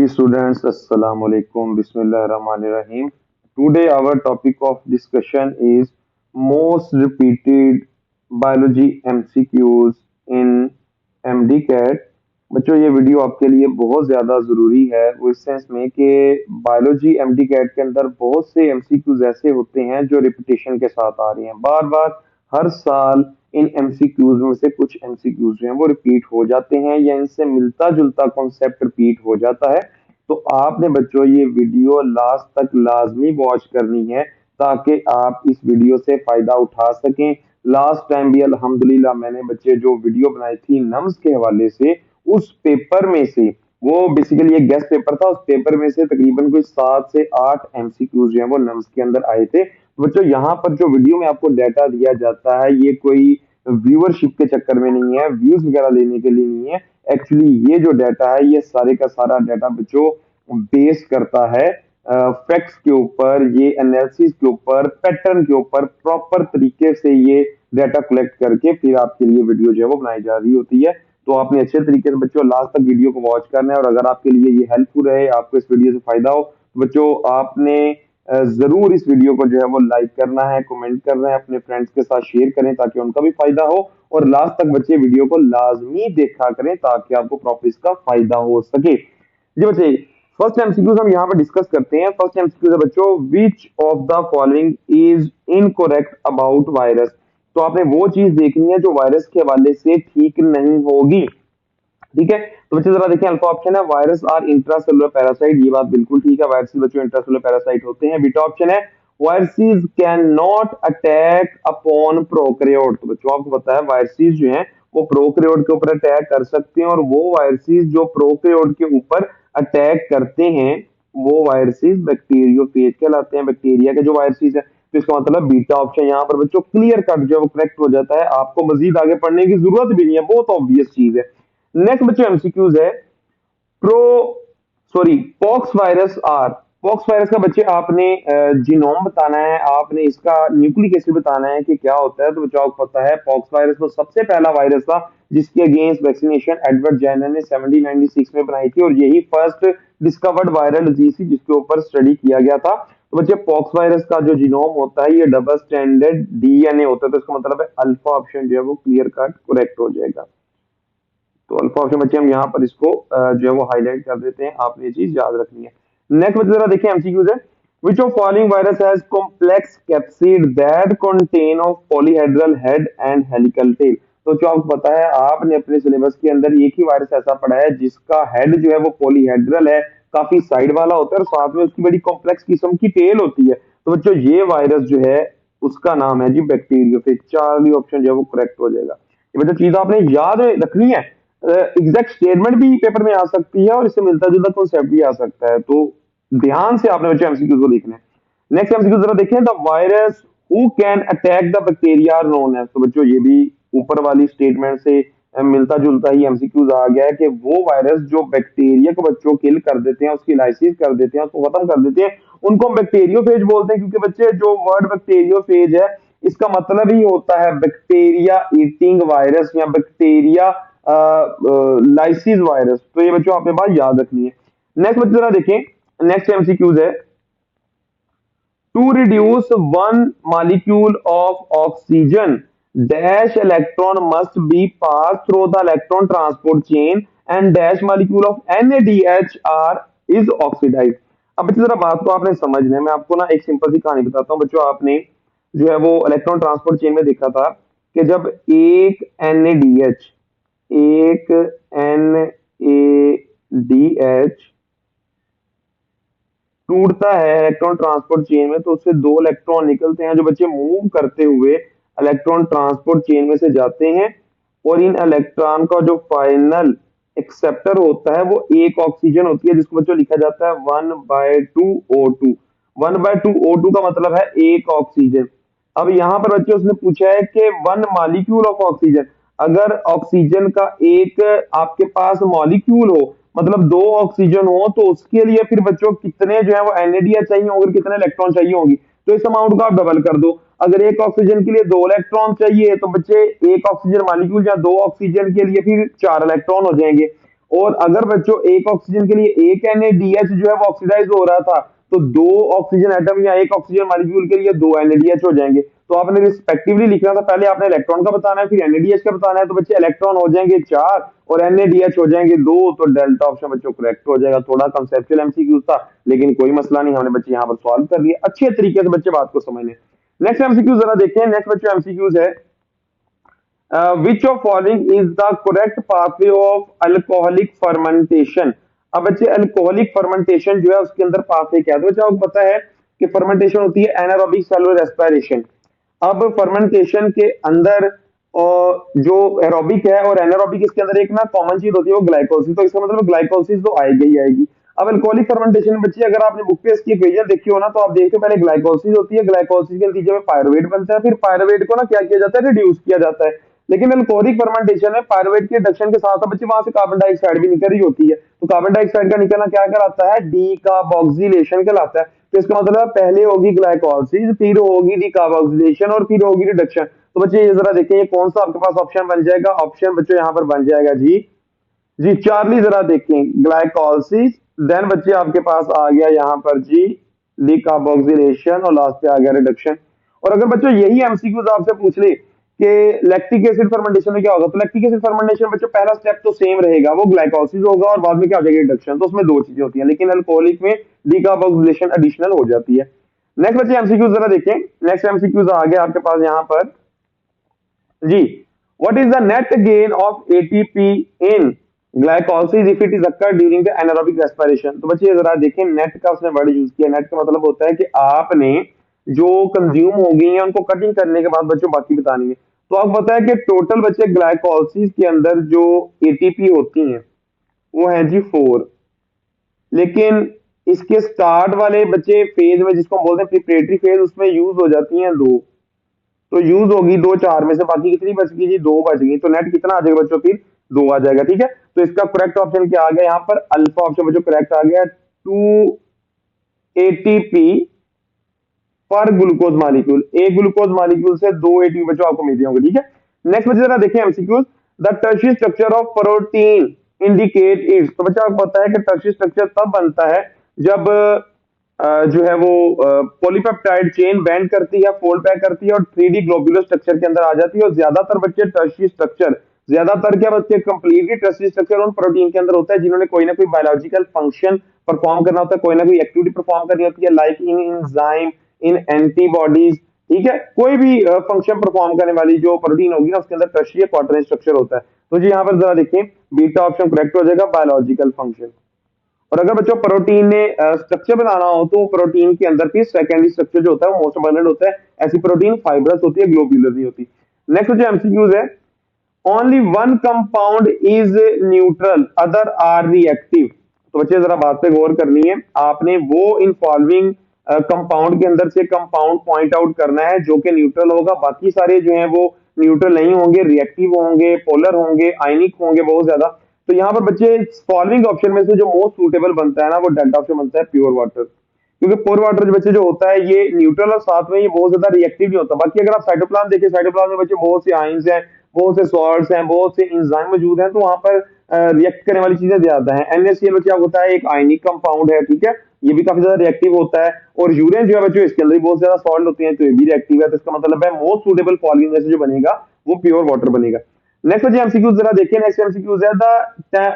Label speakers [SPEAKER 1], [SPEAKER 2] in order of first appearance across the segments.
[SPEAKER 1] students, Assalamu alaikum, Bismillahirrahmanirrahim. Today our topic of discussion is most repeated biology MCQs in MDCAT. बच्चों ये video आपके लिए बहुत ज़्यादा ज़रूरी है वो इस सेंस में कि बायोलॉजी MDCAT के अंदर बहुत से MCQs ऐसे होते हैं जो रिपीटेशन के साथ आ रहे हैं बार बार हर साल इन MCQs में से कुछ MCQs जो हैं वो रिपीट हो जाते हैं या इनसे मिलता जुलता कॉन्सेप्ट रिपीट हो जाता है। तो आपने बच्चों ये वीडियो लास्ट तक लाजमी वॉच करनी है ताकि आप इस वीडियो से फायदा उठा सकें। लास्ट टाइम भी अल्हम्दुलिल्लाह मैंने बच्चे जो वीडियो बनाई थी नम्स के हवाले से उस पेपर में से वो बेसिकली एक गेस्ट पेपर था, उस पेपर में से तकरीबन कोई 7 से 8 MCQs जो है वो नम्स के अंदर आए थे। तो बच्चों यहाँ पर जो वीडियो में आपको डाटा दिया जाता है ये कोई व्यूअरशिप के चक्कर में नहीं है, व्यूज वगैरह लेने के लिए नहीं है। एक्चुअली ये जो डाटा है ये सारे का सारा डाटा बच्चों बेस करता है फैक्ट्स के ऊपर, ये एनालिसिस के ऊपर, पैटर्न के ऊपर प्रॉपर तरीके से ये डाटा कलेक्ट करके फिर आपके लिए वीडियो जो है वो बनाई जा रही होती है। तो आपने अच्छे तरीके से बच्चों लास्ट तक वीडियो को वॉच करना है और अगर आपके लिए ये हेल्पफुल रहे, आपको इस वीडियो से फायदा हो तो बच्चों आपने जरूर इस वीडियो को जो है वो लाइक करना है, कमेंट करना है, अपने फ्रेंड्स के साथ शेयर करें ताकि उनका भी फायदा हो और लास्ट तक बच्चे वीडियो को लाजमी देखा करें ताकि आपको प्रॉपर इसका फायदा हो सके। जी बच्चे, फर्स्ट एमसीक्यूज हम यहाँ पर डिस्कस करते हैं। फर्स्ट एमसीक्यूज है बच्चों, which of the following is incorrect about virus. तो आपने वो चीज देखनी है जो वायरस के हवाले से ठीक नहीं होगी। ठीक है, तो बच्चे जरा देखें, अल्फा ऑप्शन है वायरस आर इंट्रासेलुलर पैरासाइट, ये बात बिल्कुल ठीक है, वायरसेस बच्चों इंट्रासेलुलर पैरासाइट होते हैं। बीटा ऑप्शन है viruses can not attack upon prokaryote. तो बच्चों आपको पता है वायरसेस जो हैं वो प्रोकैरियोट के ऊपर अटैक कर सकते हैं और वो वायरसेस जो प्रोकैरियोट के ऊपर अटैक करते हैं वो वायरसेस बैक्टीरियोफेज कहलाते हैं, बैक्टीरिया के जो वायरसेस है। तो इसका मतलब बीटा ऑप्शन यहाँ पर बच्चों क्लियर कट जो है वो करेक्ट हो जाता है, आपको मजीद आगे पढ़ने की जरूरत भी नहीं है, बहुत ऑब्वियस चीज है। नेक्स्ट बच्चों एमसीक्यूज है प्रो sorry pox virus are. Pox virus का बच्चे आपने जीनोम बताना है, आपने इसका न्यूक्लिक एसिड बताना है कि क्या होता है। तो बच्चों आपको पता है पॉक्स वायरस वो सबसे पहला वायरस था जिसके अगेंस्ट वैक्सीनेशन एडवर्ड जेनर ने 1796 में बनाई थी और यही फर्स्ट डिस्कवर्ड वायरल डिजीज थी जिसके ऊपर स्टडी किया गया था। तो बच्चे पॉक्स वायरस का जो जीनोम होता है ये डबल स्टैंडर्ड डीएनए होता है, तो इसका मतलब है अल्फा ऑप्शन जो है वो क्लियर कट करेक्ट हो जाएगा। तो अल्फा ऑप्शन बच्चे हम यहाँ पर इसको जो है वो हाईलाइट कर देते हैं, आपने ये चीज याद रखनी है। नेक्स्ट बच्चे जरा देखिए एमसीक्यूज है, which of following virus has complex capsid that contain of polyhedral head and helical tail. तो जो आपको पता है आपने अपने सिलेबस के अंदर एक ही वायरस ऐसा पढ़ा है जिसका हेड जो है वो पॉलीहेड्रल है, काफी साइड वाला होता है और साथ में उसकी बड़ी कॉम्प्लेक्स किस्म की टेल होती है। तो बच्चों ये वायरस जो है उसका नाम है जी बैक्टीरियोफेज। चार ऑप्शन जो है वो करेक्ट हो जाएगा। ये बच्चों चीज आपने याद रखनी है, एग्जैक्ट स्टेटमेंट भी पेपर में आ सकती है और इससे मिलता जुलता कॉन्सेप्ट भी आ सकता है, तो ध्यान से आपने बच्चों एमसीक्यू को देखना है। नेक्स्ट एमसीक्यू जरा देखें, the virus who can attack the bacteria are known as. तो बच्चों ये भी ऊपर वाली स्टेटमेंट से मिलता जुलता ही एमसीक्यूज आ गया है कि वो वायरस जो बैक्टीरिया को बच्चों किल कर देते हैं, उसकी लाइसिस कर देते हैं, उसको खत्म कर देते हैं, उनको हम बैक्टीरियोफेज बोलते हैं। क्योंकि बच्चे जो वर्ड बैक्टीरियोफेज है इसका मतलब ही होता है बैक्टीरिया ईटिंग वायरस या बैक्टीरिया लाइसिस वायरस। तो ये बच्चों आपने बात याद रखनी है। नेक्स्ट बच्चों जरा देखें, नेक्स्ट एमसीक्यूज है, to reduce one molecule of oxygen dash electron must be pass through the electron transport chain and dash molecule of NaDH is oxidise. अब बच्चों जरा बात को आपने समझना है, मैं आपको ना एक सिंपल सी कहानी बताता हूँ। बच्चों आपने जो है वो इलेक्ट्रॉन ट्रांसपोर्ट चेन में देखा था कि जब एक NaDH टूटता है इलेक्ट्रॉन ट्रांसपोर्ट चेन में तो उससे दो इलेक्ट्रॉन निकलते हैं जो बच्चे मूव करते हुए इलेक्ट्रॉन ट्रांसपोर्ट चेन में से जाते हैं और इन इलेक्ट्रॉन का जो फाइनल एक्सेप्टर होता है वो एक ऑक्सीजन होती है जिसको बच्चों लिखा जाता है 1/2O2। 1/2O2 का मतलब है एक ऑक्सीजन। अब यहाँ पर बच्चों उसने पूछा है कि वन मॉलिक्यूल ऑफ ऑक्सीजन, अगर ऑक्सीजन का एक आपके पास मॉलिक्यूल हो मतलब दो ऑक्सीजन हो तो उसके लिए फिर बच्चों कितने जो है वो NaDH चाहिए होंगे, कितने इलेक्ट्रॉन चाहिए होंगी। तो इस अमाउंट को आप डबल कर दो, अगर एक ऑक्सीजन के लिए दो इलेक्ट्रॉन चाहिए तो बच्चे एक ऑक्सीजन मॉलिक्यूल या दो ऑक्सीजन के लिए फिर चार इलेक्ट्रॉन हो जाएंगे। और अगर बच्चों एक ऑक्सीजन के लिए एक NaDH जो है वो ऑक्सीडाइज हो रहा था, तो दो ऑक्सीजन एटम या एक ऑक्सीजन मॉलिक्यूल के लिए दो NaDH हो जाएंगे। तो आपने रिस्पेक्टिवली लिखना था, पहले आपने इलेक्ट्रॉन का बताना है फिर NaDH का बताना है। तो बच्चे इलेक्ट्रॉन हो जाएंगे 4 और NaDH हो जाएंगे 2, तो डेल्टा ऑप्शन बच्चों करेक्ट हो जाएगा। थोड़ा कंसेप्चुअल MCQ था लेकिन कोई मसला नहीं, हमने बच्चे यहाँ पर सॉल्व कर लिया अच्छे तरीके से, बच्चे बात को समझने। नेक्स्ट MCQ जरा देखते हैं। नेक्स्ट बच्चों MCQs है which of following is the correct pathway of alcoholic fermentation. अब बच्चे अल्कोहलिक फर्मेंटेशन जो है उसके अंदर पाथवे क्या है, तो बच्चे आपको पता है कि फर्मेंटेशन होती है एनारोबिक सेलुलर रेस्पिरेशन। अब फर्मेंटेशन के अंदर जो एरोबिक है और एनारोबिक, इसके अंदर एक ना कॉमन चीज होती है वो ग्लाइकोलिसिस, तो इसका मतलब ग्लाइकोलिसिस तो आएगी ही आएगी। अब अल्कोहलिक फर्मेंटेशन में बच्चे अगर आपने बुक पे इसकी इक्वेशन देखी हो ना, तो आप देखते हो पहले ग्लाइकोलिसिस होती है, ग्लाइकोलिसिस के नतीजे में पायरुवेट बनता है, फिर पायरुवेट को ना क्या किया जाता है, रिड्यूस किया जाता है। लेकिन अल्कोहलिक फर्मेंटेशन में पायरुवेट के रिडक्शन के साथ साथ बच्चे वहां से कार्बन डाइऑक्साइड भी निकल रही होती है, तो कार्बन डाइऑक्साइड का निकलना क्या कहलाता है, डीकार्बोक्सिलेशन कहलाता है। तो इसका मतलब पहले होगी ग्लाइकोलिसिस, फिर होगी डीकार्बोक्सिलेशन और फिर होगी रिडक्शन। तो बच्चे ये जरा देखें ये कौन सा आपके पास ऑप्शन बन जाएगा, ऑप्शन बच्चों यहाँ पर बन जाएगा जी जी चार्ली। जरा देखें ग्लाइकोलिसिस, देन बच्चे आपके पास आ गया यहाँ पर जी डीकार्बोक्सिलेशन और लास्ट पे आ गया रिडक्शन। और अगर बच्चों यही एमसीक्यूज आपसे पूछ ले कि लैक्टिक एसिड फर्मेंटेशन में क्या होगा, तो लैक्टिक एसिड फर्मेंटेशन बच्चों पहला स्टेप तो सेम रहेगा, वो ग्लाइकोलिसिस होगा और बाद में क्या हो जाएगा रिडक्शन। तो उसमें दो चीजें होती हैं, लेकिन अल्कोहलिक में डीकार्बोक्सिलेशन एडिशनल हो जाती है। नेक्स्ट बच्चे एमसीक्यूज जरा देखें। नेक्स्ट एमसीक्यूज आ गया आपके पास यहाँ पर जी, what is the net gain of ATP in glycolysis if it is occurred during the anaerobic respiration। तो बच्चे ये जरा देखें, नेट का उसने वर्ड यूज किया। नेट का मतलब होता है कि आपने जो कंज्यूम हो गई है उनको कटिंग करने के बाद बच्चों बाकी बतानी है। तो आपको पता है कि टोटल बच्चे ग्लाइकोलिसिस के अंदर जो एटीपी होती हैं वो है जी 4, लेकिन इसके स्टार्ट वाले बच्चे फेज में जिसको हम बोलते हैं प्रिपरेटरी फेज, उसमें यूज हो जाती हैं 2। तो यूज होगी 2 4 में से, बाकी कितनी बच गई जी 2 बच गई। तो नेट कितना आ जाएगा बच्चों, फिर 2 आ जाएगा। ठीक है, तो इसका करेक्ट ऑप्शन क्या आ गया यहाँ पर, अल्फा ऑप्शन बच्चों करेक्ट आ गया, 2 एटीपी पर ग्लूकोज मॉलिक्यूल। एक ग्लूकोज मॉलिक्यूल से 2 एटीपी बच्चों आपको मिलते होंगे। ठीक है, नेक्स्ट बच्चे जरा देखें MCQs. The tertiary structure of protein indicate it's. तो बच्चा आपको पता है कि टर्शियरी स्ट्रक्चर तब बनता है जब जो है वो पॉलीपेप्टाइड चेन बैंड करती है, फोल्ड बैक करती है और 3D ग्लोबुलर स्ट्रक्चर के अंदर आ जाती है। और ज्यादातर बच्चे टर्शियरी स्ट्रक्चर, ज्यादातर क्या बच्चे कंप्लीटली टर्शियरी स्ट्रक्चर उन प्रोटीन के अंदर होता है जिन्होंने कोई ना कोई बायोलॉजिकल फंक्शन परफॉर्म करना होता है, कोई ना कोई एक्टिविटी परफॉर्म करनी होती है, like in enzyme, in antibodies. ठीक है, कोई भी फंक्शन परफॉर्म करने वाली जो प्रोटीन होगी ना उसके अंदर टर्शियरी क्वार्टरनरी स्ट्रक्चर होता है। तो जी यहाँ पर जरा देखिए, बीटा ऑप्शन करेक्ट हो जाएगा, बायोलॉजिकल फंक्शन। और अगर बच्चों प्रोटीन ने स्ट्रक्चर बनाना हो तो प्रोटीन के अंदर भी सेकेंडरी स्ट्रक्चर जो होता है वो मोस्ट अबंडेंट होता है। ऐसी प्रोटीन फाइब्रस होती है, ग्लोब्यूलर नहीं होती। नेक्स्ट जो एमसीक्यूज है, only one compound is neutral other are reactive. तो बच्चे जरा बात पे गौर करनी है, आपने वो इनफॉल्विंग कंपाउंड के अंदर से कंपाउंड पॉइंट आउट करना है जो कि न्यूट्रल होगा, बाकी सारे जो है वो न्यूट्रल नहीं होंगे, रिएक्टिव होंगे, पोलर होंगे, आयनिक होंगे बहुत ज्यादा। तो यहाँ पर बच्चे फॉलोइंग ऑप्शन में से जो मोस्ट सूटेबल बनता है ना वो डेल्टा ऑप्शन बनता है, प्योर वाटर। क्योंकि प्योर वाटर जो बच्चे जो होता है ये न्यूट्रल और साथ में ये बहुत ज्यादा रिएक्टिव नहीं होता। बाकी अगर आप साइटोप्लाज्म देखिए, साइटोप्लाज्म में बच्चे बहुत से आयंस हैं, बहुत से सॉल्ट्स हैं, बहुत से एंजाइम मौजूद हैं, तो वहां पर रिएक्ट करने वाली चीजें ज्यादा है। NaCl बच्चे आप होता है एक आयनिक कंपाउंड है, ठीक है, ये भी काफी ज्यादा रिएक्टिव होता है। और यूरेन जो है बच्चों इसके अंदर भी बहुत ज्यादा सॉल्ट होते हैं, तो ये भी रिएक्टिव है। तो इसका मतलब है मोस्ट सूटेबल फॉलोइंग में से जो बनेगा वो प्योर वाटर बनेगा। नेक्स्ट बच्चे एमसीक्यूज जरा देखिए। नेक्स्ट एमसीक्यूज है the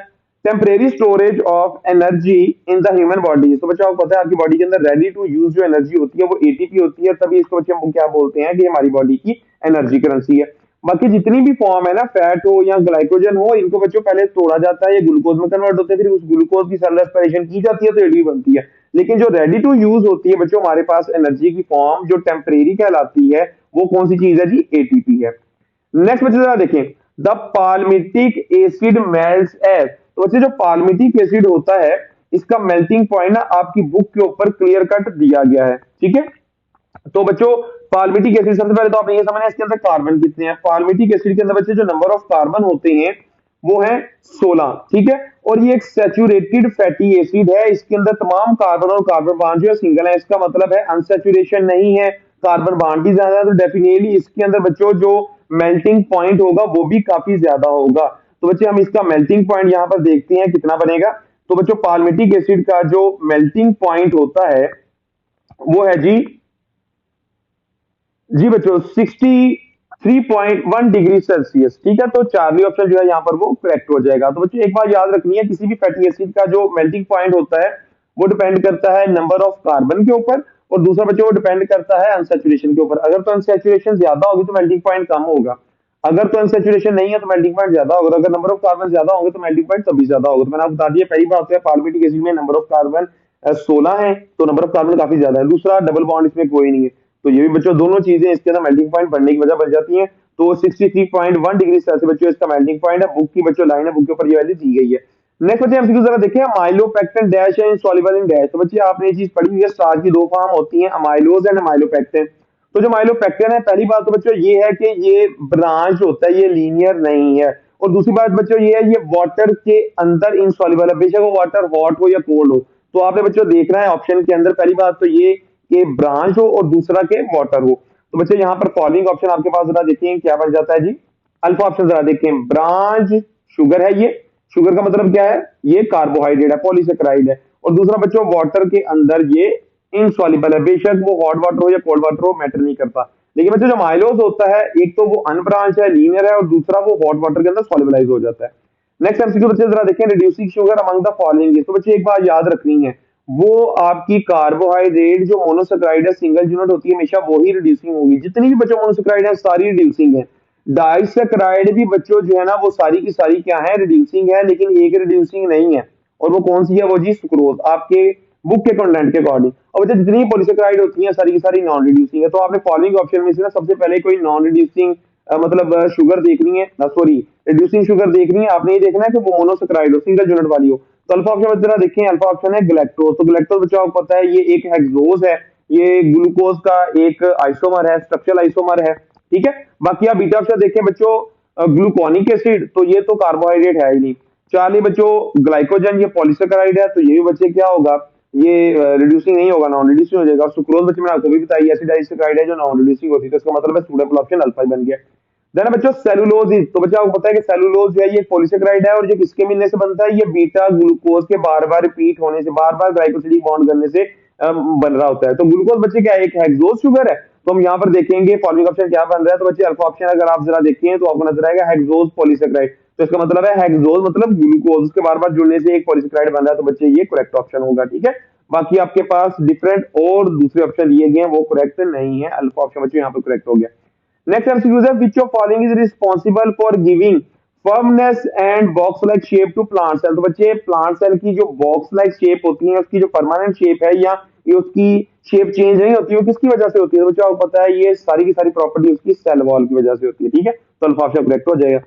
[SPEAKER 1] temporary storage of energy in the human body. तो बच्चों आपको पता है आपकी बॉडी के अंदर रेडी टू यूज जो एनर्जी होती है वो एटीपी होती है, तभी इसको बच्चे हम क्या बोलते हैं कि हमारी बॉडी की एनर्जी करेंसी है। बाकी जितनी भी फॉर्म है ना, फैट हो या ग्लाइकोजन हो, इनको बच्चों पहले तोड़ा जाता है, ये ग्लूकोज में कन्वर्ट होते हैं, फिर उस ग्लूकोज की सेल रेस्पिरेशन की जाती है तो एटीपी बनती है। लेकिन जो रेडी टू यूज होती है बच्चों हमारे पास एनर्जी की फॉर्म जो टेम्परेरी कहलाती है वो कौन सी चीज है जी, एटीपी है। नेक्स्ट बच्चे जरा देखें, the palmitic acid melts as. तो बच्चे जो पाल्मिटिक एसिड होता है इसका मेल्टिंग पॉइंट ना आपकी बुक के ऊपर क्लियर कट दिया गया है। ठीक है, तो बच्चों पाल्मिटिक एसिड सबसे पहले तो आपने ये समझना है इसके अंदर कार्बन कितने हैं। पाल्मिटिक एसिड के अंदर बच्चे जो नंबर ऑफ कार्बन होते हैं वो है 16। ठीक है, और ये एक सैचुरेटेड फैटी एसिड है, इसके अंदर तमाम कार्बन और कार्बन बॉन्ड जो है सिंगल है। इसका मतलब है अनसैचुरेशन नहीं है, कार्बन बॉन्ड भी ज्यादा है, तो डेफिनेटली इसके अंदर बच्चों जो मेल्टिंग पॉइंट होगा वो भी काफी ज्यादा होगा। तो बच्चे हम इसका मेल्टिंग पॉइंट यहाँ पर देखते हैं कितना बनेगा। तो बच्चों पाल्मिटिक एसिड का जो मेल्टिंग पॉइंट होता है वो है जी बच्चों 63.1 डिग्री सेल्सियस। ठीक है, तो चार्ली ऑप्शन जो है यहाँ पर वो करेक्ट हो जाएगा। तो बच्चों एक बात याद रखनी है, किसी भी फैटी एसिड का जो मेल्टिंग पॉइंट होता है वो डिपेंड करता है नंबर ऑफ कार्बन के ऊपर, और दूसरा बच्चों वो डिपेंड करता है अनसेचुरेशन के ऊपर। अगर तो अनसेचुरेशन ज्यादा होगी तो मेल्टिंग पॉइंट कम होगा, अगर तो अनसेचुरेशन नहीं है तो मेल्टिंग पॉइंट ज्यादा होगा, अगर नंबर ऑफ कार्बन ज्यादा होंगे तो मेल्टिंग पॉइंट तभी ज्यादा होगा। तो मैंने आपको बता दिया, पहली बात है पार्बिटिक एसिड में नंबर ऑफ कार्बन 16 है, तो नंबर ऑफ कार्बन काफी ज्यादा है। दूसरा डबल बॉन्ड इसमें कोई नहीं है, तो ये भी बच्चों दोनों चीजें इसके अंदर मेल्टिंग पॉइंट बढ़ने की वजह बन जाती हैं। तो 63.1 डिग्री सेल्सियस बच्चों इसका मेल्टिंग पॉइंट है। बुक की बच्चों लाइन है, बुक के ऊपर ये वैल्यू दी गई है। नेक्स्ट बच्चे एमसीक्यू जरा देखिए, अमाइलोपेक्टिन डैश है इनसॉल्युबल इन डैश। तो बच्चे आपने ये चीज पढ़ी हुई है, स्टार्च की दो फॉर्म होती हैं, अमाइलोज एंड अमाइलोपेक्टिन। तो जो माइलोपेक्टिन है, पहली बात तो बच्चों ये है कि ये ब्रांच होता है, ये लीनियर नहीं है। और दूसरी बात बच्चों ये है, ये वाटर के अंदर इनसॉल्युबल है, बेशक वो वाटर हॉट हो या कोल्ड हो। तो आपने बच्चों देखना है ऑप्शन के अंदर, पहली बात तो ये कि ब्रांच हो और दूसरा के वाटर हो। तो बच्चों यहाँ पर फॉलोइंग ऑप्शन आपके पास जरा देखिए क्या बन जाता है जी। अल्फा ऑप्शन जरा देखें, ब्रांच शुगर है, ये शुगर का मतलब क्या है, ये कार्बोहाइड्रेट है, पॉलीसेकेराइड है। और दूसरा बच्चों वाटर के अंदर ये इनसॉल्युबल है, बेशक वो हॉट वाटर हो या कोल्ड वाटर हो, मैटर नहीं करता। लेकिन बच्चों जो माइलोज होता है, एक तो वो अनब्रांच है, लीनियर है, और दूसरा वो हॉट वाटर के अंदर सॉल्युबलाइज हो जाता है। नेक्स्ट एमसीक्यू बच्चे जरा देखें, reducing sugar among the following. तो बच्चे एक बात याद रखनी है, वो आपकी कार्बोहाइड्रेट जो मोनोसेक्राइड है, सिंगल यूनिट होती है, हमेशा वही रिड्यूसिंग होगी। जितनी भी बच्चों मोनोसेक्राइड है सारी रिड्यूसिंग है। डाइसेक्राइड भी बच्चों जो है ना वो सारी की सारी क्या है, रिड्यूसिंग है, लेकिन एक रिड्यूसिंग नहीं है, और वो कौन सी है, वो जी सुक्रोज, आपके बुक के कंटेंट के अकॉर्डिंग। और बच्चे जितनी पॉलीसेक्राइड होती हैं सारी की सारी नॉन रिड्यूसिंग है। तो आपने फॉलोइंग ऑप्शन में से ना सबसे पहले कोई नॉन रिड्यूसिंग मतलब शुगर देखनी है, सॉरी रिड्यूसिंग शुगर देखनी है। आपने ये देखना है कि वो मोनोसेक्राइड हो, सिंगल यूनिट वाली हो। तो अल्फा ऑप्शन जरा देखें, अल्फा ऑप्शन है ग्लैक्टोज। तो ग्लैक्टोज बच्चों आपको पता है ये एक हेक्सोज है, ये ग्लूकोज का एक आइसोमर है, स्ट्रक्चरल आइसोमर है। ठीक है, बाकी आप बीटा ऑप्शन देखें बच्चों, ग्लूकोनिक एसिड, तो ये तो कार्बोहाइड्रेट है ही नहीं। चार्ली बच्चों ग्लाइकोजन, ये पॉलीसेकेराइड है, तो ये भी बच्चे क्या होगा, ये रिड्यूसिंग नहीं होगा, नॉन रिड्यूसिंग हो जाएगा। और सुक्रोज बच्चे मैंने आपको भी बताया एसिड डाइसेक्राइड है जो नॉन रिड्यूसिंग होती है, तो इसका मतलब है सूटेबल ऑप्शन अल्फा ही बन गया। देन बच्चों सेलुलोज, तो बच्चों आपको पता है कि सेलुलोज जो है ये पॉलीसेकेराइड है, और ये किसके मिलने से बनता है, ये बीटा ग्लूकोज के बार बार रिपीट होने से, बार बार ग्लाइकोसिडिक बॉन्ड करने से बन रहा होता है। तो ग्लूकोज बच्चे क्या है, एक हेक्सोज शुगर है। तो हम यहाँ पर देखेंगे फॉलोइंग ऑप्शन क्या बन रहा है। तो बच्चे अल्फा ऑप्शन अगर आप जरा देखें तो आपको नजर आएगा हेक्सोज पॉलीसेकेराइड। तो इसका मतलब है हेक्सोज मतलब ग्लूकोज, उसके बार बार जुड़ने से एक पॉलीसेकेराइड बन रहा है। तो बच्चे ये करेक्ट ऑप्शन होगा। ठीक है, बाकी आपके पास डिफरेंट और दूसरे ऑप्शन दिए गए हैं वो करेक्ट नहीं है। अल्फा ऑप्शन बच्चों यहाँ पर करेक्ट हो गया। नेक्स्ट एमसीक्यू है, which of following is responsible for giving firmness and box like shape to plant cell. तो बच्चे प्लांट सेल की जो बॉक्स लाइक शेप होती है, उसकी जो परमानेंट शेप है या ये उसकी शेप चेंज नहीं होती है, वो किसकी वजह से होती है, तो बच्चों आपको पता है ये सारी की सारी प्रॉपर्टी उसकी सेल वॉल की वजह से होती है। ठीक है, तो अल्फा ऑप्शन करेक्ट हो जाएगा।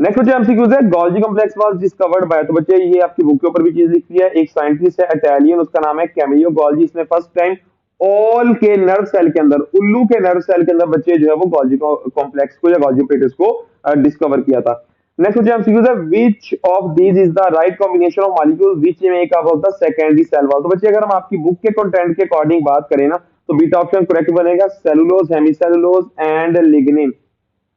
[SPEAKER 1] नेक्स्ट बच्चे एमसीक्यूज है, Golgi complex was discovered by. तो बच्चे ये आपकी बुक के ऊपर भी चीज लिखी है, एक साइंटिस्ट है इटालियन, उसका नाम है कैमिलो गोल्जी। इसने फर्स्ट टाइम ऑल के नर्व सेल के अंदर, उल्लू के नर्व सेल के अंदर बच्चे जो है वो गोल्जी कॉम्प्लेक्स को या गोल्जी ऑपरेटर्स को डिस्कवर किया था। नेक्स्ट बच्चे एमसीक्यूज है, which of these is the right combination of molecules which make up of the secondary cell wall. तो बच्चे अगर हम आपकी बुक के कंटेंट के अकॉर्डिंग बात करें ना, तो बीटा ऑप्शन करेक्ट बनेगा, सेलुलोज, हेमिसेलुलोज एंड लिग्निन।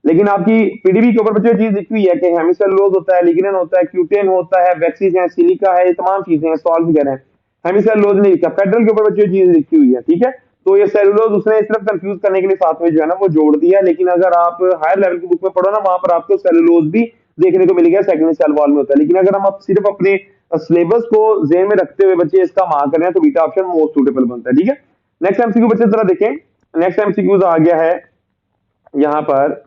[SPEAKER 1] लेकिन आपकी पीडीबी के ऊपर बच्चों चीज लिखी हुई है कि हेमिसेलुलोज होता है, लिग्निन होता है, क्यूटेन होता है, वैक्सीज है, सिलिका है, ये तमाम चीजें हैं, सॉल्ट वगैरह है। हेमिसेलुलोज नहीं लिखा, फेडरल के ऊपर बच्चों चीज लिखी हुई है। ठीक है, तो ये सेलुलोज उसने सिर्फ कंफ्यूज करने के लिए साथ में जो है ना वो जोड़ दिया। लेकिन अगर आप हायर लेवल की बुक में पढ़ो ना, वहां पर आपको सेलुलोज भी देखने को मिलेगा, सेकेंडरी सेल वॉल में होता है। लेकिन अगर हम सिर्फ अपने सिलेबस को जेन में रखते हुए बच्चे इसका मार्क करें तो बीटा ऑप्शन मोस्ट सूटेबल बनता है। ठीक है, नेक्स्ट एमसीक्यू बच्चे जरा देखें, नेक्स्ट एमसीक्यू आ गया है यहाँ पर,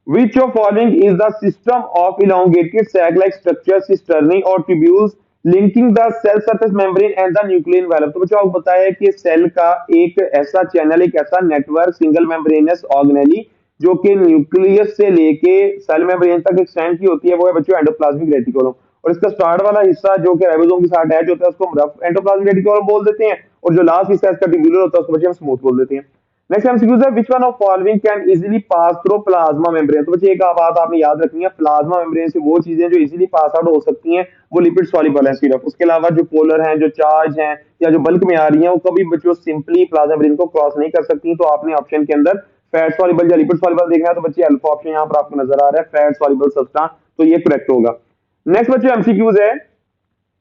[SPEAKER 1] which of following is the system of elongated sac-like structures, cisternae or tubules linking the cell surface membrane and the nuclear envelope। तो बच्चों आपको पता है कि सेल का एक ऐसा चैनल, एक ऐसा नेटवर्क सिंगल मेम्ब्रेनस ऑर्गेनेली जो कि न्यूक्लियस से लेके सेल मेम्ब्रेन तक एक्सटेंड की होती है, वो है बच्चों एंडोप्लाज्मिक रेटिकुलम। और इसका स्टार्ट वाला हिस्सा जो कि राइबोसोम के साथ अटैच होता है उसको हम रफ एंडोप्लाज्मिक रेटिकुलम बोल देते हैं, और जो लास्ट हिस्सा इसका ट्यूबुलर होता है उसको बच्चे हम स्मूथ बोल देते हैं। नेक्स्ट एमसीक्यूज है, which one of following can easily pass through plasma membrane. तो बच्चे एक बात आपने याद रखनी है, प्लाज्मा मेम्ब्रेन से वो चीजें जो इजीली पास आउट हो सकती हैं वो लिपिड सॉल्युबल है सिर्फ। उसके अलावा जो पोलर हैं, जो चार्ज हैं या जो बल्क में आ रही हैं, वो कभी बच्चों सिंपली प्लाज्मा मेम्ब्रेन को क्रॉस नहीं कर सकती। तो आपने ऑप्शन के अंदर फैट सॉल्युबल या लिपिड सॉल्युबल देखना है, तो बच्चे अल्फा ऑप्शन यहाँ पर आपको नजर आ रहा है, फैट सॉल्युबल सब्सटेंस। तो ये करेक्ट होगा। नेक्स्ट बच्चों एमसीक्यूज है,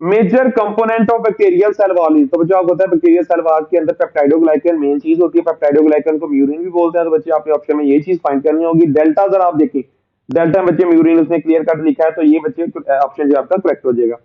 [SPEAKER 1] major component of bacterial cell wall. तो बच्चों आपको पता है बैक्टीरियल सेल वॉल के अंदर पेप्टाइडोग्लाइकन मेन चीज होती है, पेप्टाइडोग्लाइकन को म्यूरिन भी बोलते हैं। तो बच्चे आपके ऑप्शन में ये चीज फाइंड करनी होगी। डेल्टा जरा आप देखिए, डेल्टा बच्चे म्यूरिन उसने क्लियर कट लिखा है, तो ये बच्चे ऑप्शन जो आपका करेक्ट हो जाएगा।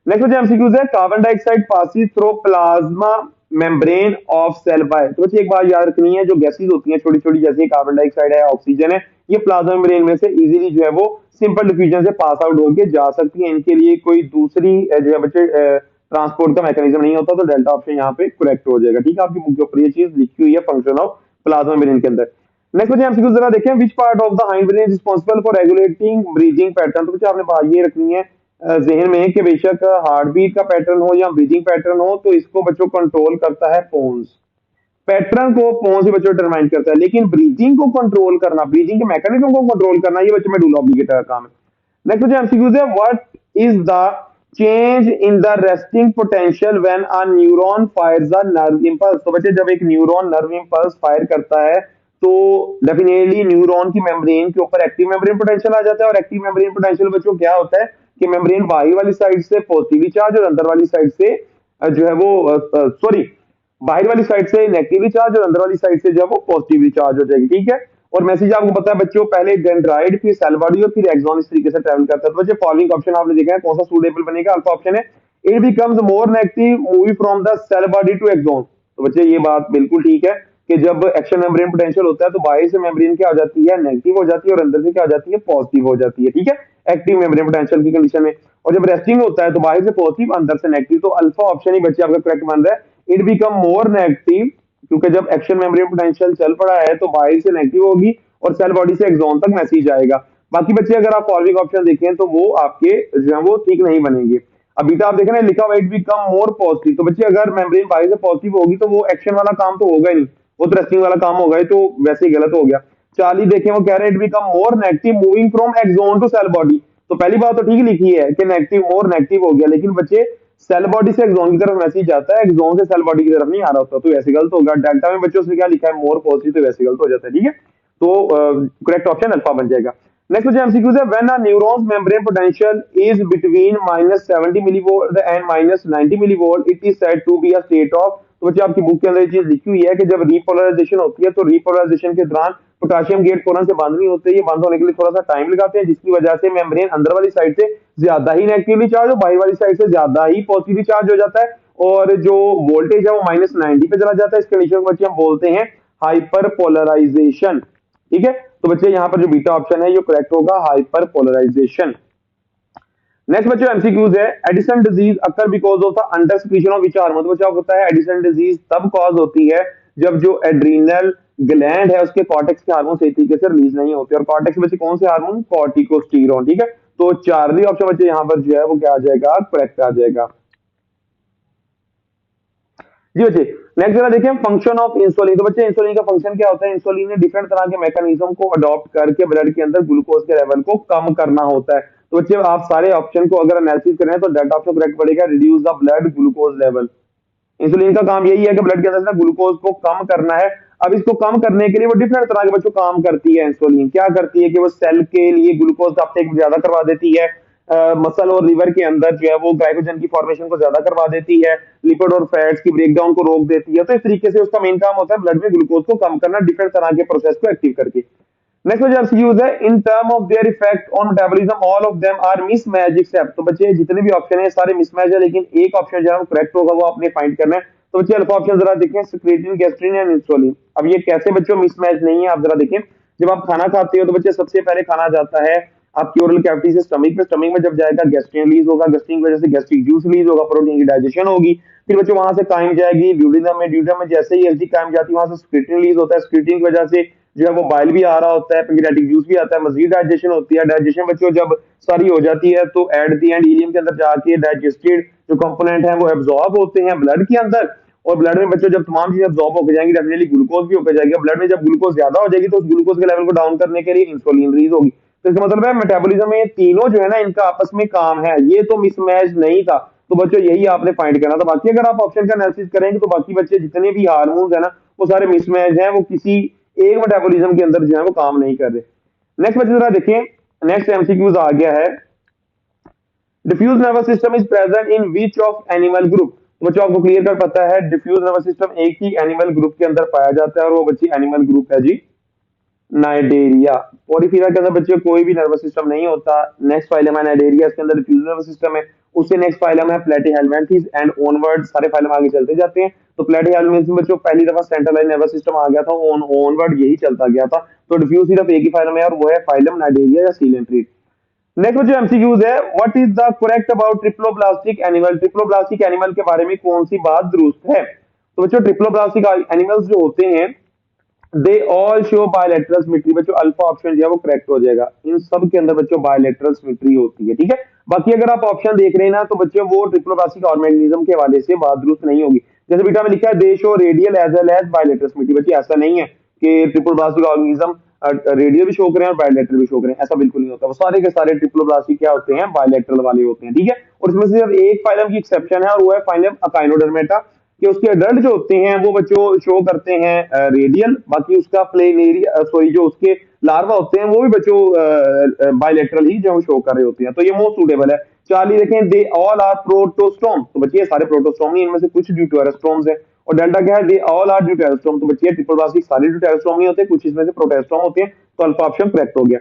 [SPEAKER 1] नेक्स्ट बच्चे एमसीक्यूज है, carbon dioxide passes through plasma membrane of cell by. तो बच्चे एक बात याद रखनी है, जो गैसेज होती है छोटी छोटी, जैसे कार्बन डाइऑक्साइड है, ऑक्सीजन है, ये प्लाज्मा मेम्ब्रेन में से इजीली जो है वो सिंपल डिफ्यूजन से पास आउट होके जा सकती है। इनके लिए कोई दूसरी जो है बच्चे ट्रांसपोर्ट का मैकेनिज्म नहीं होता। तो डेल्टा ऑप्शन यहाँ पे करेक्ट हो जाएगा। ठीक है, आपकी बुक के ऊपर ये चीज लिखी हुई है, फंक्शन ऑफ प्लाज्मा मेम्ब्रेन के अंदर। नेक्स्ट बच्चे एमसीक्यू जरा देखें, which part of the hind brain responsible for regulating breathing pattern. तो बच्चे आपने बात ये रखनी है जहन में कि बेशक हार्ट बीट का पैटर्न हो या ब्रीदिंग पैटर्न हो, तो इसको बच्चों कंट्रोल करता है पोन्स। पैटर्न को पोन्स ही बच्चों डिटरमाइन करता है, लेकिन ब्रीदिंग को कंट्रोल करना, ब्रीदिंग के मैकेनिज्म को कंट्रोल करना, ये बच्चे मेडुला ऑब्लिंगेटा का काम है। नेक्स्ट बच्चे एमसीक्यूज है, what is the change in the resting potential when a neuron Fyers a nerve impulse. तो बच्चे जब एक न्यूरॉन नर्व इंपल्स फायर करता है तो डेफिनेटली न्यूरॉन की मेम्ब्रेन के ऊपर एक्टिव मेम्ब्रेन पोटेंशियल आ जाता है। और एक्टिव मेम्ब्रेन पोटेंशियल बच्चों क्या होता है कि मेम्ब्रेन बाहरी वाली साइड से पॉजिटिवली चार्ज और अंदर वाली साइड से जो है वो सॉरी बाहर वाली साइड से नेगेटिवली चार्ज और अंदर वाली साइड से जो है वो पॉजिटिवली चार्ज हो जाएगी। ठीक है, और मैसेज आपको पता है बच्चों, पहले डेंड्राइड फिर सेल बॉडी और फिर एक्सॉन इस तरीके से ट्रैवल करता है। तो बच्चे फॉलोइंग ऑप्शन आपने देखा है, कौन सा सूटेबल बनेगा? अल्फा ऑप्शन है, it becomes more negative moving from the cell body to axon. तो बच्चे ये बात बिल्कुल ठीक है कि जब एक्शन मेम्ब्रेन पोटेंशियल होता है तो बाहर से मेम्ब्रेन क्या हो जाती है, नेगेटिव हो जाती है, और अंदर से क्या हो जाती है, पॉजिटिव हो जाती है। ठीक है, एक्टिव मेम्ब्रेन पोटेंशियल की कंडीशन में। और जब रेस्टिंग होता है तो बाहर से पॉजिटिव अंदर से नेगेटिव। तो अल्फा ऑप्शन ही बच्चे आपका करेक्ट बन रहा है, इट बिकम मोर नेगेटिव, क्योंकि जब एक्शन मेम्ब्रेन पोटेंशियल चल पड़ा है तो बाहर से नेगेटिव होगी और सेल बॉडी से एक्सॉन तक मैसेज आएगा। बाकी बच्चे अगर आप फॉलोइंग ऑप्शन देखें तो वो आपके जो है वो ठीक नहीं बनेंगे। अब बीटा आप देखें ना, लिखा हुआ इट बिकम मोर पॉजिटिव। तो बच्चे अगर मेम्ब्रेन बाहर से पॉजिटिव होगी तो वो एक्शन वाला काम तो होगा ही नहीं, वो तो रेस्टिंग वाला काम होगा ही, तो वैसे ही गलत हो गया। चार्ली देखें, वो कह रहे हैं it become more negative moving from axon to cell body. तो पहली बात तो ठीक लिखी है कि नेगेटिव मोर नेगेटिव हो गया, लेकिन बच्चे सेल बॉडी से एक्सॉन की तरफ मैसेज जाता है, एक्सॉन से सेल बॉडी की तरफ नहीं आ रहा होता, तो वैसे गलत होगा। डेल्टा में बच्चों से क्या लिखा है, मोर पॉजिटिव, तो वैसे गलत हो जाता है। ठीक है, तो करेक्ट ऑप्शन अल्फा बन जाएगा। नेक्स्ट क्वेश्चन एमसीक्यूज है, when a neuron's membrane potential is between -70 millivolt and -90 millivolt, it is said to be a state of. तो बच्चे आपकी बुक के अंदर ये चीज लिखी हुई है कि जब रिपोलराइजेशन होती है तो रिपोलराइजेशन के दौरान पोटेशियम गेट फौरन से बंद नहीं होते, ये बंद होने के लिए थोड़ा सा टाइम लगाते हैं, जिसकी वजह से मेम्ब्रेन अंदर वाली साइड से ज्यादा ही नेगेटिवली चार्ज और बाहर वाली साइड से ज्यादा ही पॉजिटिवली चार्ज हो जाता है, और जो वोल्टेज है वो -90 पे चला जाता है। इस कंडीशन को बच्चे हम बोलते हैं हाइपर पोलराइजेशन। ठीक है, तो बच्चे यहाँ पर जो बीटा ऑप्शन है ये करेक्ट होगा, हाइपर पोलराइजेशन। नेक्स्ट बच्चों एमसीक्यूज है, Addison disease occur because of the under secretion of which hormone. तो बच्चों आपको पता है एडिसन डिजीज तब कॉज होती है जब जो एड्रीनल ग्लैंड है उसके कॉर्टेक्स के हार्मोन सही तरीके से रिलीज नहीं होते, और कॉर्टेक्स बच्चे कौन से हार्मोन, कॉर्टिकोस्टेरोन। ठीक है, तो चार्ली ऑप्शन बच्चे यहाँ पर जो है वो क्या आ जाएगा, करेक्ट आ जाएगा। जी बच्चे नेक्स्ट जरा देखें, फंक्शन ऑफ इंसुलिन। तो बच्चे इंसुलिन का फंक्शन क्या होता है, इंसुलिन ने डिफरेंट तरह के मैकेनिज्म को अडॉप्ट करके ब्लड के अंदर ग्लूकोज के लेवल को कम करना होता है। तो बच्चे आप सारे ऑप्शन को अगर एनालिसिस करें तो डेट ऑप्शन करेक्ट पड़ेगा, reduce the blood glucose level. Insulin का काम यही है कि ब्लड के अंदर से ग्लूकोज को कम करना है। अब इसको कम करने के लिए वो डिफरेंट तरह के बच्चों काम करती है। इंसुलिन क्या करती है कि वो सेल के लिए ग्लूकोज का अपटेक ज्यादा करवा देती है, मसल और लिवर के अंदर जो है वो ग्लाइकोजन की फॉर्मेशन को ज्यादा करवा देती है, लिपिड और फैट्स की ब्रेकडाउन को रोक देती है। तो इस तरीके से उसका मेन काम होता है ब्लड में ग्लूकोज को कम करना, डिफरेंट तरह के प्रोसेस को एक्टिव करके। नेक्स्ट वजह यूज है, in term of their effect on metabolism all of them are mismatch except. तो बच्चे जितने भी ऑप्शन है सारे मिसमैच है, लेकिन एक ऑप्शन जो है करेक्ट होगा वो आपने फाइंड करना है। तो बच्चे अल्फा ऑप्शन जरा देखें, सिक्रेटिन, गैस्ट्रिन एंड इंसुलिन। अब ये कैसे बच्चों मिसमैच नहीं है, आप जरा देखें। जब आप खाना खाते हो तो बच्चे सबसे पहले खाना जाता है आपकी ओरल कैविटी से स्टमक में, स्टमक में जब जाएगा गैस्ट्रिन रिलीज होगा, गैस्ट्रिन की वजह से गैस्ट्रिक जूस रिलीज होगा, प्रोटीन की डाइजेशन होगी, फिर बच्चों वहां से कायम जाएगी ड्यूडिनम में, ड्यूडिनम में जैसे ही एसडी कायम जाती है वहां से स्क्रीटिन रिलीज होता है, स्क्रीटिन की वजह से जो है वो बाइल भी आ रहा होता है, पैंक्रियाटिक जूस भी आता है, मजीद डाइजेशन होती है। डाइजेशन बच्चों जब सारी हो जाती है तो एट दी एंड इलियम के अंदर जाके डाइजेस्टेड जो कंपोनेंट है वो एब्जॉर्ब होते हैं ब्लड के अंदर, और ब्लड में बच्चों जब तमाम चीजें एब्जॉर्ब होकर जाएंगी डेफिनेटली ग्लूकोज भी होकर जाएगी। ब्लड में जब ग्लूकोज ज्यादा हो जाएगी तो उस ग्लूकोज के लेवल को डाउन करने के लिए इंसुलिन रिलीज होगी। तो इसका मतलब है मेटाबॉलिज्म में ये तीनों जो है ना इनका आपस में काम है, ये तो मिसमैच नहीं था। तो बच्चों यही आपने फाइंड करना था। बाकी अगर आप ऑप्शन का एनालिसिस करेंगे तो बाकी बच्चे जितने भी हार्मोन्स है ना वो सारे मिसमैच हैं, वो किसी एक मेटाबॉलिज्म के अंदर जो है वो काम नहीं कर रहे। नेक्स्ट बच्चे जरा देखिए, नेक्स्ट एमसीक्यूज आ गया है, diffuse nervous system is present in which of animal group. तो बच्चों आपको क्लियर कर पता है डिफ्यूज नर्वस सिस्टम एक ही एनिमल ग्रुप के अंदर पाया जाता है और वो बच्ची एनिमल ग्रुप है जी नाइडेरिया। पोरिफेरा के अंदर बच्चे कोई भी नर्वस सिस्टम नहीं होता। नेक्स्ट फाइलम है नाइडेरिया, इसके अंदर डिफ्यूज नर्वस सिस्टम है। उससे नेक्स्ट फाइलम है प्लेटीहेल्मिन्थेस एंड ओनवर्ड, सारे फाइलम आगे चलते जाते हैं। तो प्लेटीहेल्मिन्थेस में बच्चों पहली दफा सेंट्रलाइज नर्वस सिस्टम आ गया था, ओनवर्ड यही चलता गया था। तो डिफ्यूज सिर्फ एक ही फाइलम है और वो है फाइलम नाइडेरिया या सीलेंट्रीड। नेक्स्ट बच्चों एमसीक्यूज है, what is the correct about triploblastic animal. Triploblastic animal के बारे में कौन सी बात दुरुस्त है। तो बच्चों ट्रिप्लोब्लास्टिक एनिमल्स जो होते हैं they all show bilateral symmetry. बच्चों अल्फा ऑप्शन जो है वो करेक्ट हो जाएगा, इन सब के अंदर बच्चों बायलैटरल सिमेट्री होती है, ठीक है। बाकी अगर आप ऑप्शन देख रहे हैं ना तो बच्चों वो ट्रिप्लोब्लास्टिक ऑर्गेनिज्म के हवाले से बात दुरुस्त नहीं होगी। जैसे बेटा में लिखा है they show radial as well as bilateral symmetry. बच्चे ऐसा नहीं है कि ट्रिप्लोब्लास्टिक ऑर्गेनिज्म रेडियल भी शो करें और बायलैटरल भी शो करें, ऐसा बिल्कुल नहीं होता। वो सारे के सारे ट्रिप्लोब्लास्टिक क्या होते हैं, बायलैटरल वाले होते हैं, ठीक है। और इसमें से सिर्फ एक फाइलम की एक्सेप्शन है और वो है फाइलम अकाइनोडर्मेटा, कि उसके अडल्ट जो होते हैं वो बच्चों शो करते हैं रेडियल, बाकी उसका प्लेन एरिया सॉरी जो उसके लार्वा होते हैं वो भी बच्चों बायलैटरल ही जो शो कर रहे होते हैं। तो ये मोस्ट सूटेबल है। चार्ली देखें दे ऑल आर प्रोटोस्टोम, तो बच्चे ये सारे प्रोटोस्टोम नहीं, इनमें से कुछ ड्यूटेरोस्टोम्स है। और डेल्टा क्या है, दे ऑल आर ड्यूटेरोस्टोम, तो बच्चे ट्रिपल सारे ड्यूटेरोस्टोम नहीं होते, कुछ इसमें से प्रोटेस्टोम होते हैं। तो अल्फा ऑप्शन करेक्ट हो गया।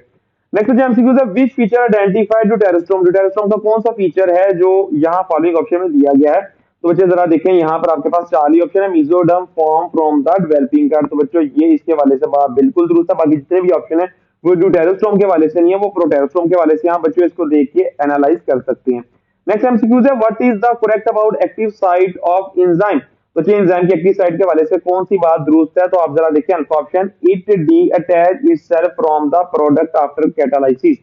[SPEAKER 1] नेक्स्ट जो एमसीक्यू है, which feature identified deuterostome. Deuterostome का कौन सा फीचर है जो यहाँ फॉलोइंग ऑप्शन में दिया गया है। तो बच्चे जरा देखें, यहाँ पर आपके पास 4 ही ऑप्शन है। Mesoderm form from the developing card, तो बच्चों ये इसके वाले से बात बिल्कुल दुरुस्त है। बाकी जितने भी ऑप्शन है वो ड्यूटेरोस्टोम के वाले से नहीं है, वो प्रोटेरोस्टोम के वाले से। यहाँ बच्चों इसको देख के एनालाइज कर सकते हैं। नेक्स्ट एमसीक्यूज है, what is the correct about active site of enzyme. तो जी एंजाइम की एक्टिव साइट के वाले से कौन सी बात दुरुस्त है। तो आप जरा देखिए alpha option, it D attach itself from the product after catalysis.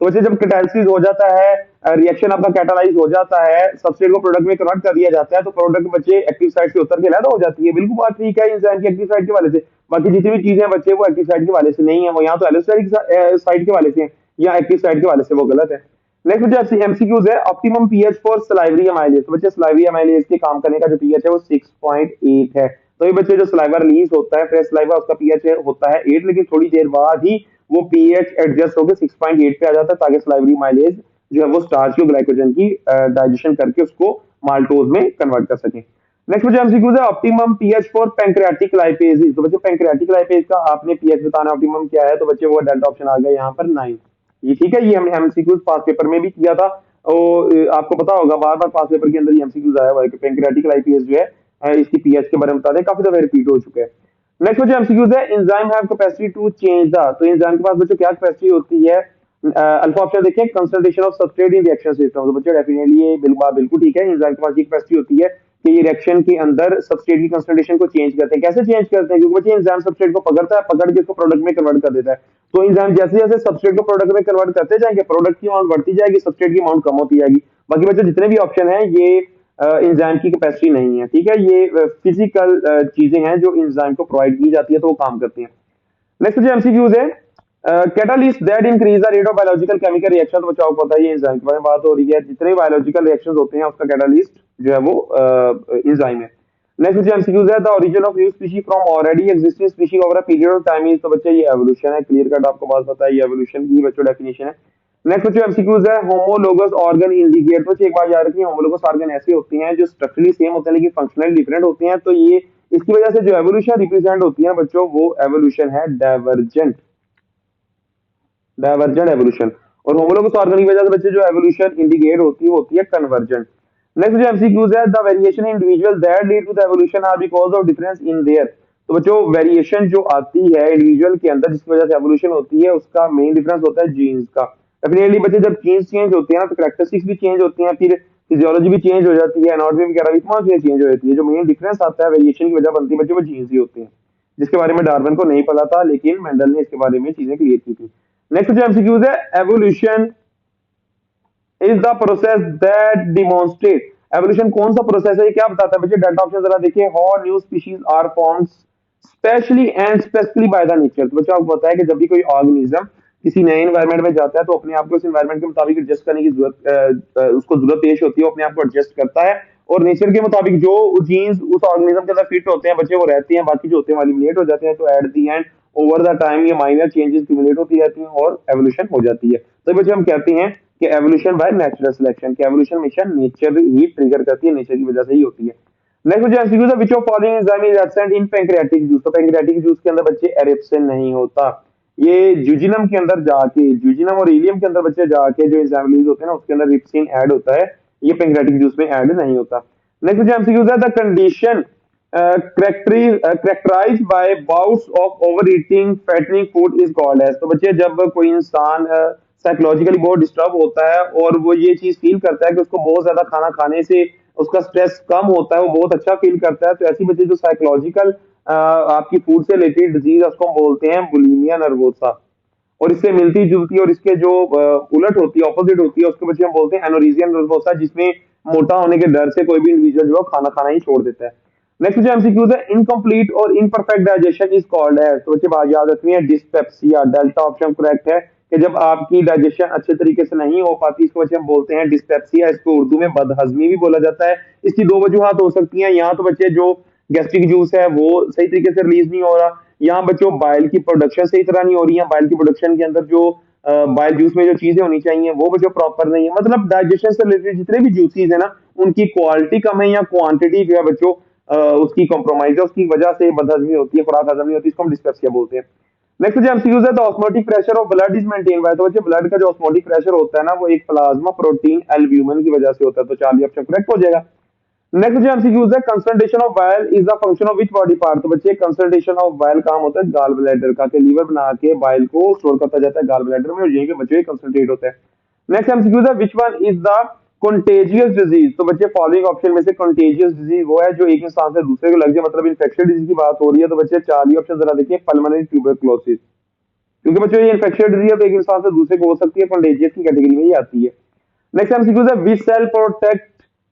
[SPEAKER 1] तो वैसे जब कैटालिसिस हो जाता है, रिएक्शन आपका कैटालाइज हो जाता है, सबस्ट्रेट को प्रोडक्ट में कन्वर्ट कर दिया जाता है, तो प्रोडक्ट बच्चे एक्टिव साइट से उतर के अलग हो जाती है। बिल्कुल बात ठीक है इंसान की एक्टिव साइट के वाले से। बाकी जितनी भी चीजें बच्चे वो एक्टिव साइट के वाले से नहीं है, वो यहाँ तो एलोस्टैटिक साइट के वाले से है, या एक्टिव साइट के वाले से, वो गलत है। नेक्स्ट बच्चे एमसीक्यूज है, optimum pH for salivary amylase. तो बच्चे सलाइवरी अमाइलेज के काम करने का जो पीएच है वो 6.8 है। तो ये बच्चे जो सलाइवा रिलीज होता है फ्रेश सलाइवा, उसका पीएच होता है 8, लेकिन थोड़ी देर बाद ही वो पीएच एडजस्ट होकर 6.8 पे आ जाता है, ताकि सलाइवरी माइलेज जो है वो स्टार्च को ग्लाइकोजन की डाइजेशन करके उसको माल्टोज में कन्वर्ट कर सके। नेक्स्ट बच्चे एमसीक्यूज है, optimum pH for pancreatic lipase. तो बच्चे पैंक्रियाटिक लाइपेज का आपने पीएच बताना, ऑप्टिमम क्या है। तो बच्चे वो डेल्टा ऑप्शन आ गया यहाँ पर 9। ये ठीक है, ये हमने एमसीक्यूज पास पेपर में भी किया था। और आपको पता होगा बार बार पास पेपर के अंदर ये एमसीक्यूज आया हुआ है कि पैंक्रियाटिक लाइपेज जो है इसकी पीएच के बारे में बता दें, काफी दफा रिपीट हो चुका है। नेक्स्ट बच्चे एमसीक्यूज है, enzyme have capacity to change the. तो एंजाइम के पास बच्चों क्या कैपेसिटी होती है। अल्फा ऑप्शन देखिए, concentration of substrate in reaction system. तो बच्चों डेफिनेटली ये बिल्कुल ठीक है, एंजाइम के पास ये कैपेसिटी होती है कि ये रिएक्शन के अंदर सबस्ट्रेट की कंसंट्रेशन को चेंज करते हैं। कैसे चेंज करते हैं, क्योंकि बच्चे एंजाइम सबस्ट्रेट को पकड़ता है, पकड़ के इसको प्रोडक्ट में कन्वर्ट कर देता है। तो एंजाइम जैसे जैसे सबस्ट्रेट को प्रोडक्ट में कन्वर्ट करते जाएंगे, प्रोडक्ट की अमाउंट बढ़ती जाएगी, सबस्ट्रेट की अमाउंट कम होती जाएगी। बाकी बच्चों जितने भी ऑप्शन है ये एंजाइम की कैपेसिटी नहीं है, ठीक है। ये फिजिकल चीजें हैं जो एंजाइम को प्रोवाइड की जाती है, तो वो काम करती हैं। नेक्स्ट जो एमसीक्यूज है, catalyst that increase the rate of biological chemical reaction. तो बच्चों आपको पता है ये एंजाइम के बारे में बात हो रही है, जितने बायोलॉजिकल रिएक्शंस होते हैं उसका कैटालिस्ट जो है वो एंजाइम है। नेक्स्ट जो एमसीक्यूज है, the origin of new species from already existing species over a period of time is. तो बच्चे ये एवोल्यूशन है, क्लियर कट आपको बात पता है, ये एवोल्यूशन की बच्चों डेफिनेशन है। नेक्स्ट बच्चों एमसीक्यूज है, होमोलोगस ऑर्गन इंडिकेट। तो एक बात याद रखिए, होमोलोगस ऑर्गन ऐसे होते हैं जो स्ट्रक्चरली सेम होते हैं लेकिन फंक्शनली डिफरेंट होते हैं। तो ये इसकी वजह से जो एवोल्यूशन रिप्रेजेंट होती है बच्चों, वो एवोल्यूशन है डाइवर्जेंट, डाइवर्जेंट एवोल्यूशन। और होमोलोगस ऑर्गन की वजह से बच्चे जो एवोल्यूशन इंडिकेट होती है वो होती है कन्वर्जेंट। नेक्स्ट जो एमसीक्यूज है, the variation in individual that lead to the evolution are because of difference in their. तो बच्चों वेरिएशन जो आती है इंडिविजुअल के अंदर जिसकी वजह से एवोल्यूशन होती है, उसका मेन डिफरेंस होता है जीन्स का। डेफिनेटली बच्चे जब जीन्स चेंज होते हैं ना तो कैरेक्टरिस्टिक्स भी चेंज होती हैं, फिर फिजियोलॉजी भी चेंज हो जाती है, एनाटॉमी वगैरह भी तमाम चीजें चेंज हो जाती है। जो मेन डिफरेंस आता है वेरिएशन की वजह बनती है बच्चों, वो जीन्स ही होते हैं, जिसके बारे में डार्विन को नहीं पता था, लेकिन मेंडल ने इसके बारे में चीजें क्लियर की थी। नेक्स्ट जो एमसीक्यूज है, evolution is the process that demonstrate. Evolution कौन सा प्रोसेस है, ये क्या बताता है बच्चे। डेल्टा ऑप्शन जरा देखिए, how new species are formed specially and specifically by the nature. तो बच्चों आपको पता है कि जब भी कोई ऑर्गेनिज्म किसी नए एनवायरनमेंट में जाता है तो अपने आप को उस एनवायरनमेंट के मुताबिक एडजस्ट करने की जरूरत उसको जरूरत पेश होती है, वो अपने आप को एडजस्ट करता है और नेचर के मुताबिक जो जीन्स उस ऑर्गेनिज्म के अंदर फिट होते हैं बच्चे वो रहते हैं, बाकी जो होते हैं एलिमिनेट हो जाते हैं। तो at the end over the time ये माइनर चेंजेस क्यूमुलेट होती रहती हैं और एवोल्यूशन हो जाती है। तो बच्चे हम कहते हैं कि एवोल्यूशन बाय नेचुरल सिलेक्शन, कि एवोल्यूशन हमेशा नेचर ही ट्रिगर करती है, नेचर की वजह से ही होती है। नेक्स्ट जो एमसीक्यू है, which of following enzyme is absent in pancreatic juice, तो पैंक्रियाटिक जूस के अंदर बच्चे एरिप्सिन नहीं होता। ये ज्यूजिनम के अंदर जाके, ज्यूजिनम और इलियम के अंदर बच्चे जाके जो एंजाइम रिलीज होते हैं ना, उसके अंदर रिप्सिन ऐड होता है, ये पैंक्रियाटिक जूस में ऐड नहीं होता। नेक्स्ट जो एमसीक्यू है, the condition characterized by bouts of overeating fattening food is called as, तो बच्चे जब कोई इंसान साइकोलॉजिकली बहुत डिस्टर्ब होता है और वो ये चीज फील करता है कि उसको बहुत ज्यादा खाना खाने से उसका स्ट्रेस कम होता है, वो बहुत अच्छा फील करता है, तो ऐसी बच्चे जो साइकोलॉजिकल आपकी फूड से रिलेटेड डिजीज उसको हम बोलते हैं बुलिमिया नर्वोसा, और इससे मिलती जुलती और इसके जो उलट होती है, ऑपोजिट होती है, उसके बच्चे हम बोलते हैं एनोरेक्सिया नर्वोसा, जिसमें मोटा होने के डर से कोई भी इंडिविजुअल जो है खाना खाना ही छोड़ देता है। नेक्स्ट जो एमसीक्यूज है, इनकम्प्लीट और इनपरफेक्ट डाइजेशन इज कॉल्ड है, तो बच्चे बात याद रखनी है डिस्पेप्सिया, डेल्टा ऑप्शन करेक्ट है कि जब आपकी डाइजेशन अच्छे तरीके से नहीं हो पाती, इसको बच्चे हम बोलते हैं डिस्पेप्सिया, इसको उर्दू में बदहजमी भी बोला जाता है। इसकी दो वजूहत हो सकती हैं, यहाँ तो बच्चे जो गैस्ट्रिक जूस है वो सही तरीके से रिलीज नहीं हो रहा, यहाँ बच्चों बाइल की प्रोडक्शन सही तरह नहीं हो रही है, बाइल की प्रोडक्शन के अंदर जो बाइल जूस में जो चीजें होनी चाहिए वो बच्चों प्रॉपर नहीं है, मतलब डाइजेशन से रिलेटेड जितने भी जूसेस है ना, उनकी क्वालिटी कम है या क्वांटिटी जो है बच्चों उसकी कॉम्प्रोमाइज है, उसकी वजह से बदहजमी होती है, खुराक हजम नहीं होती, इसको हम डिस्पेप्सिया बोलते हैं। नेक्स्ट जो एमसीक्यूज है, the osmotic pressure of blood is maintain by, तो बच्चे ब्लड का जो ऑस्मोटिक प्रेशर होता है ना, वो एक प्लाज्मा प्रोटीन एल्ब्यूमिन की वजह से होता है, तो चार्ली ऑप्शन करेक्ट हो जाएगा। नेक्स्ट जो एमसीक्यूज है, concentration of bile is the function of which body part, तो बच्चे कंसंट्रेशन ऑफ बाइल काम होता है गाल ब्लैडर का, कि लीवर बना के बाइल को स्टोर करता जाता है गाल ब्लैडर में और यहीं पे बच्चे कंसंट्रेट होता है। नेक्स्ट एमसीक्यूज है, which one is the contagious disease, तो बच्चे फॉलोइंग ऑप्शन में से कंटेजियस डिजीज वो है जो एक इंसान से दूसरे को लग जाए, मतलब इन्फेक्शन डिजीज की बात हो रही है, तो बच्चे चार्ली ऑप्शन जरा देखिए, पल्मोनरी ट्यूबरक्लोसिस, क्योंकि बच्चों ये इन्फेक्शन डिजीज है तो एक इंसान से दूसरे को हो सकती है, कंटेजियस की कैटेगरी में ही आती है। नेक्स्ट एमसीक्यूज है, which cell protect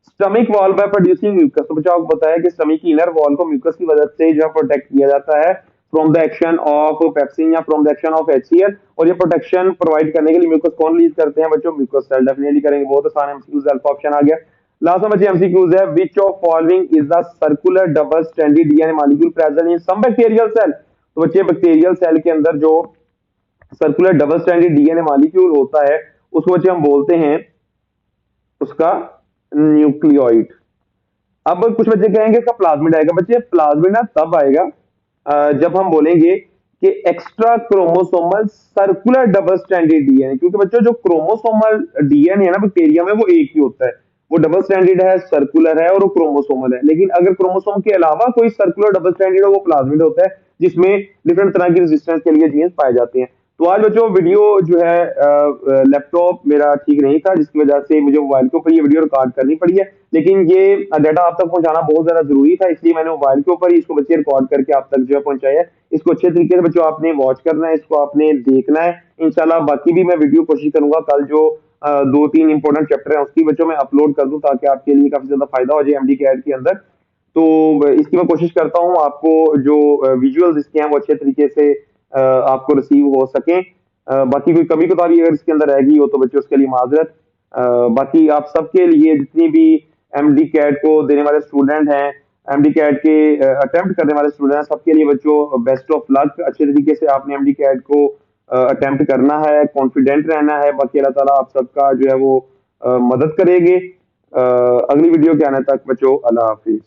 [SPEAKER 1] stomach wall by producing mucus, तो बच्चों आपको बताया कि स्टमक की इनर वॉल को म्यूकस की वजह से जो है प्रोटेक्ट किया जाता है from the action of pepsin या from the action of HCl, और ये प्रोटेक्शन प्रोवाइड करने के लिए म्यूकस कौन रिलीज करते हैं बच्चों, म्यूकस सेल डेफिनेटली करेंगे, बहुत आसान एमसीक्यूज, अल्फा ऑप्शन आ गया। लास्ट में बच्चे एमसीक्यूज है, which of following is the circular double stranded DNA molecule present in some bacterial cell, तो बच्चे बैक्टीरियल सेल के अंदर जो circular double stranded DNA molecule होता है उसको बच्चे हम बोलते हैं उसका न्यूक्लियोइड। अब कुछ बच्चे कहेंगे इसका प्लाज्मिड आएगा, बच्चे प्लाज्मिड ना तब आएगा जब हम बोलेंगे कि extra chromosomal circular double stranded DNA, क्योंकि बच्चों जो क्रोमोसोमल डीएनए है ना बैक्टीरिया में वो एक ही होता है, वो डबल स्ट्रैंडेड है, सर्कुलर है और वो क्रोमोसोमल है, लेकिन अगर क्रोमोसोम के अलावा कोई सर्कुलर डबल स्ट्रैंडेड हो वो प्लाज्मिड होता है, जिसमें डिफरेंट तरह की रेजिस्टेंस के लिए जीन्स पाए जाते हैं। तो आज बच्चों वीडियो जो है लैपटॉप मेरा ठीक नहीं था, जिसकी वजह से मुझे मोबाइल के ऊपर ये वीडियो रिकॉर्ड करनी पड़ी है, लेकिन ये डाटा आप तक पहुंचाना बहुत ज्यादा जरूरी था, इसलिए मैंने मोबाइल के ऊपर ही इसको बच्चे रिकॉर्ड करके आप तक जो है पहुंचाया है। इसको अच्छे तरीके से बच्चों आपने वॉच करना है, इसको आपने देखना है, इंशाल्लाह बाकी भी मैं वीडियो कोशिश करूंगा कल जो 2-3 इंपॉर्टेंट चैप्टर है उसकी बच्चों मैं अपलोड कर दूं, ताकि आपके लिए काफी ज्यादा फायदा हो जाए एमडी कैड के अंदर। तो इसकी मैं कोशिश करता हूँ आपको जो विजुअल्स इसके हैं वो अच्छे तरीके से आपको रिसीव हो सके। बाकी कोई कमी कोताही अगर इसके अंदर रह गई हो तो बच्चों उसके लिए माजरत। बाकी आप सबके लिए जितनी भी एमडी कैट को देने वाले स्टूडेंट हैं, एमडी कैट के अटेम्प्ट करने वाले स्टूडेंट हैं, सबके लिए बच्चों बेस्ट ऑफ लक। अच्छे तरीके से आपने एमडी कैट को अटेम्प्ट करना है, कॉन्फिडेंट रहना है, बाकी अल्लाह ताला आप सबका जो है वो मदद करेंगे। अगली वीडियो के आने तक बच्चों अल्लाह हाफिज।